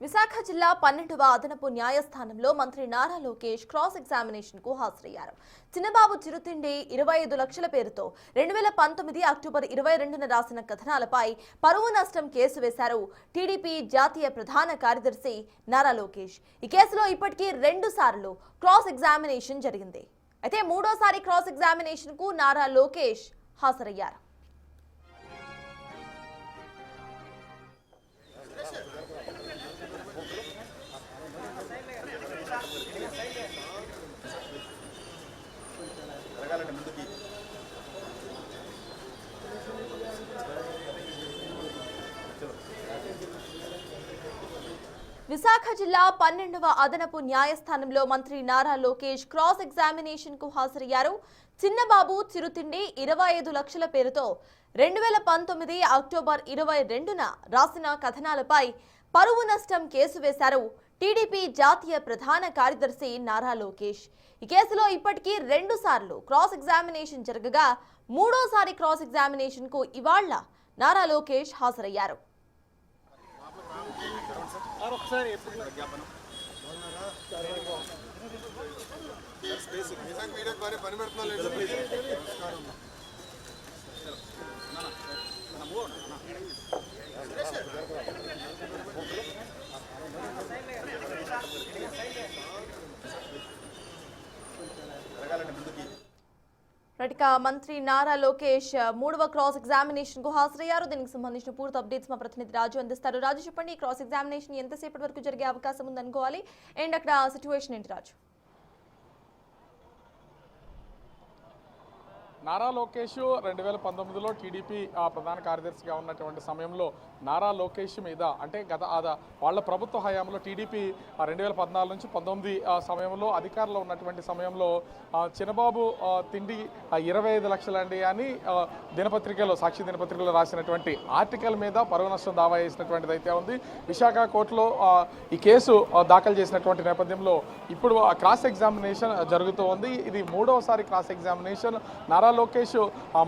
విశాఖ జిల్లా 12వ అదనపు న్యాయస్థానంలో మంత్రి నారా లోకేష్ క్రాస్ ఎగ్జామినేషన్ కు హాజరయ్యారు. చిన్నబాబు చిరుతిండి 25 లక్షల పేరుతో 2019 అక్టోబర్ 22న రాసిన కథనాలపై పరువు నష్టం కేసు వేశారు టీడీపీ జాతీయ ప్రధాన కార్యదర్శి నారా లోకేష్. ఈ కేసులో ఇప్పటికీ 2 సార్లు క్రాస్ ఎగ్జామినేషన్ జరిగింది. అయితే మూడోసారి క్రాస్ ఎగ్జామినేషన్ కు నారా లోకేష్ హాజరయ్యారు. విశాఖ జిల్లా 12వ అదనపు న్యాయస్థానంలో మంత్రి నారా లోకేష్ క్రాస్ ఎగ్జామినేషన్ కు హాజరయ్యారు. చిన్నబాబు చిరుతిండి 25 లక్షల పేరుతో 2019 అక్టోబర్ 22న రాసిన కథనాలపై పరువు నష్టం కేసు వేశారు టీడీపీ జాతీయ ప్రధాన కార్యదర్శి నారా లోకేష్. ఈ కేసులో ఇప్పటికీ 2 సార్లు క్రాస్ ఎగ్జామినేషన్ జరగగా మూడోసారి క్రాస్ ఎగ్జామినేషన్ కు ఇవాళ నారా లోకేష్ హాజరయ్యారు. మంత్రి నారా లోకేష్ 3వ క్రాస్ ఎగ్జామినేషన్ కు హాజరయ్యారు. దీనికి సంబంధించిన పూర్తి అప్డేట్స్ మా ప్రతినిధి రాజు అందిస్తారు. రాజు, చెప్పండి, క్రాస్ ఎగ్జామినేషన్ ఎంతసేపటి వరకు జరిగే అవకాశం ఉందనుకోవాలి అండ్ అక్కడ సిచ్యువేషన్ ఏంటి రాజు? నారా లోకేష్ 2019లో టీడీపీ ప్రధాన కార్యదర్శిగా ఉన్నటువంటి సమయంలో నారా లోకేష్ మీద అంటే వాళ్ళ ప్రభుత్వ హయాంలో టీడీపీ 2014 నుంచి 19 సమయంలో అధికారంలో ఉన్నటువంటి సమయంలో చిన్నబాబు తిండి 25 లక్షలండి అని దినపత్రికలో సాక్షి దినపత్రికలో రాసినటువంటి ఆర్టికల్ మీద పరువు నష్టం దావా చేసినటువంటిది అయితే ఉంది. విశాఖ కోర్టులో ఈ కేసు దాఖలు చేసినటువంటి నేపథ్యంలో ఇప్పుడు క్రాస్ ఎగ్జామినేషన్ జరుగుతూ ఉంది. ఇది 3వసారి క్రాస్ ఎగ్జామినేషన్. నారా లోకేష్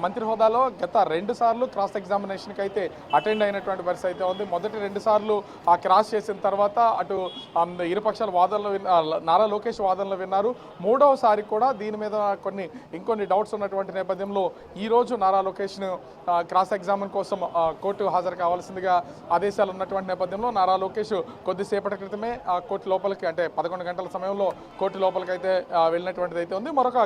మంత్రి హోదాలో గత 2 సార్లు క్రాస్ ఎగ్జామినేషన్కి అయితే అటెండ్ అయినటువంటి పరిస్థితి అయితే ఉంది. మొదటి 2 సార్లు క్రాస్ చేసిన తర్వాత అటు ఇరుపక్షాల వాదనలు నారా లోకేష్ వాదనలు విన్నారు. 3వసారి కూడా దీని మీద ఇంకొన్ని డౌట్స్ ఉన్నటువంటి నేపథ్యంలో ఈరోజు నారా లోకేష్ను క్రాస్ ఎగ్జామిన్ కోసం కోర్టు హాజరు కావాల్సిందిగా ఆదేశాలు ఉన్నటువంటి నేపథ్యంలో నారా లోకేష్ కొద్దిసేపటి క్రితమే కోర్టు లోపలికి అంటే 11 గంటల సమయంలో కోర్టు లోపలికి అయితే వెళ్ళినటువంటిది అయితే ఉంది. మరొక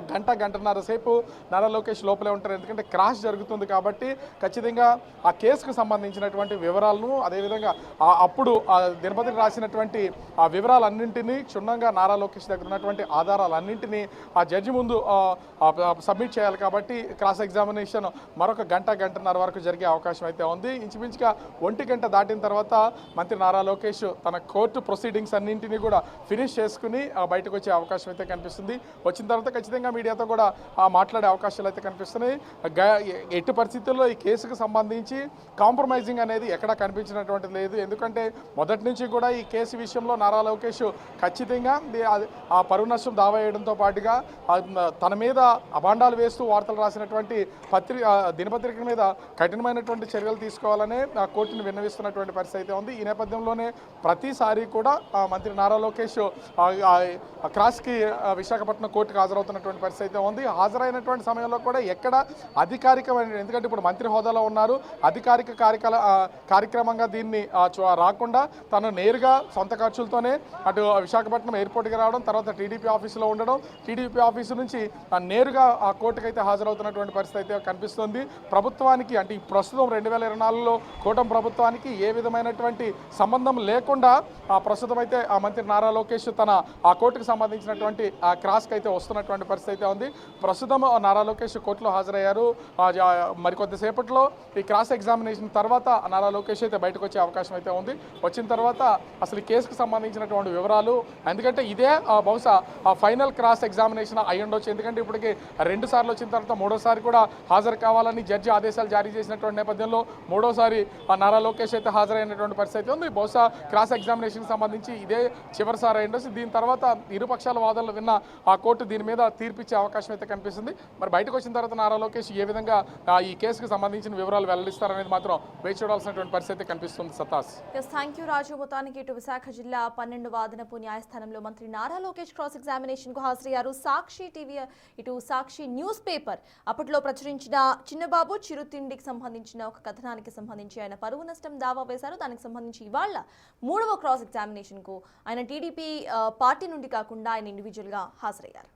గంటన్నర సేపు నారా లోకేష్ లోపలే ఉంటారు. ఎందుకంటే క్రాష్ జరుగుతుంది కాబట్టి ఖచ్చితంగా ఆ కేసుకు సంబంధించినటువంటి వివరాలను అదేవిధంగా అప్పుడు దినపత్రిక రాసినటువంటి ఆ వివరాలన్నింటినీ క్షుణ్ణంగా నారా లోకేష్ దగ్గర ఉన్నటువంటి ఆధారాలన్నింటినీ ఆ జడ్జి ముందు సబ్మిట్ చేయాలి. కాబట్టి క్రాస్ ఎగ్జామినేషన్ మరొక గంటన్నర వరకు జరిగే అవకాశం అయితే ఉంది. ఇంచుమించుగా 1 గంట దాటిన తర్వాత మంత్రి నారా లోకేష్ తన కోర్టు ప్రొసీడింగ్స్ అన్నింటినీ కూడా ఫినిష్ చేసుకుని బయటకు వచ్చే అవకాశం అయితే కనిపిస్తుంది. వచ్చిన తర్వాత ఖచ్చితంగా మీడియాతో కూడా మాట్లాడే అవకాశాలు అయితే కనిపిస్తున్నాయి. ఎట్టి పరిస్థితుల్లో ఈ కేసుకు సంబంధించి కాంప్రమైజింగ్ అనేది ఎక్కడా కనిపించినటువంటిది లేదు. ఎందుకంటే మొదటి నుంచి కూడా ఈ కేసు విషయంలో నారా లోకేష్ ఖచ్చితంగా ఆ పరువు నష్టం దావా వేయడంతో పాటుగా తన మీద అభాండాలు వేస్తూ వార్తలు రాసినటువంటి దినపత్రిక మీద కఠినమైనటువంటి చర్యలు తీసుకోవాలనే కోర్టును విన్నవిస్తున్నటువంటి పరిస్థితి అయితే ఉంది. ఈ నేపథ్యంలోనే ప్రతిసారి కూడా మంత్రి నారా లోకేష్ క్రాస్కి విశాఖపట్నం కోర్టుకు హాజరవుతున్నటువంటి పరిస్థితి అయితే ఉంది. హాజరైనటువంటి సమయంలో కూడా ఎక్కడ అధికారికమైన, ఎందుకంటే ఇప్పుడు మంత్రి హోదాలో ఉన్నారు, అధికారిక కార్యక్రమంగా దీన్ని రాకుండా తను నేరుగా సొంత ఖర్చులతోనే అటు విశాఖపట్నం ఎయిర్పోర్ట్కి రావడం, తర్వాత టీడీపీ ఆఫీసులో ఉండడం, టీడీపీ ఆఫీసు నుంచి నేరుగా ఆ కోర్టుకు అయితే హాజరవుతున్నటువంటి పరిస్థితి అయితే కనిపిస్తుంది. ప్రభుత్వానికి అంటే ఈ ప్రస్తుతం 2024లో కూటమి ప్రభుత్వానికి ఏ విధమైనటువంటి సంబంధం లేకుండా ప్రస్తుతం అయితే ఆ మంత్రి నారా లోకేష్ తన ఆ కోర్టుకు సంబంధించినటువంటి ఆ క్రాస్కి అయితే వస్తున్నటువంటి పరిస్థితి అయితే ఉంది. ప్రస్తుతం నారా లోకేష్ కోర్టులో హాజరయ్యారు. మరికొద్దిసేపట్లో ఈ క్రాస్ ఎగ్జామినేషన్ తర్వాత నారా లోకేష్ అయితే బయటకు వచ్చే అవకాశం అయితే ఉంది. వచ్చిన తర్వాత అసలు ఈ కేసుకు సంబంధించినటువంటి వివరాలు, ఎందుకంటే ఇదే బహుశా ఫైనల్ క్రాస్ ఎగ్జామినేషన్ అయి ఉండొచ్చు. ఎందుకంటే ఇప్పటికి 2 సార్లు వచ్చిన తర్వాత 3వసారి కూడా హాజరు కావాలని జడ్జి ఆదేశాలు జారీ చేసినటువంటి నేపథ్యంలో 3వసారి నారా లోకేష్ అయితే హాజరైనటువంటి పరిస్థితి ఉంది. బహుశా క్రాస్ ఎగ్జామినేషన్కి సంబంధించి ఇదే చివరిసారి అయి ఉండొచ్చు. దీని తర్వాత ఇరుపక్షాల వాదనలు విన్న ఆ కోర్టు దీని మీద తీర్పిచ్చే అవకాశం అయితే కనిపిస్తుంది. మరి బయటకు వచ్చిన వచ్చిన తర్వాత నారా లోకేష్ ఏ విధంగా ఈ కేసుకు సంబంధించిన వివరాలు వెల్లడిస్తారనేది మాత్రం వేచి చూడాల్సినటువంటి పరిస్థితి కనిపిస్తుంది సతాస్. థ్యాంక్ యూ రాజు. మొత్తానికి ఇటు విశాఖ జిల్లా 12వ అదనపు న్యాయస్థానంలో మంత్రి నారా లోకేష్ క్రాస్ ఎగ్జామినేషన్ కు హాజరయ్యారు. సాక్షి టీవీ ఇటు సాక్షి న్యూస్ పేపర్ అప్పట్లో ప్రచురించిన చిన్నబాబు చిరుతిండికి సంబంధించిన ఒక కథనానికి సంబంధించి ఆయన పరువు నష్టం దావా వేశారు. దానికి సంబంధించి ఇవాళ 3వ క్రాస్ ఎగ్జామినేషన్ కు ఆయన టీడీపీ పార్టీ నుండి కాకుండా ఆయన ఇండివిజువల్ గా హాజరయ్యారు.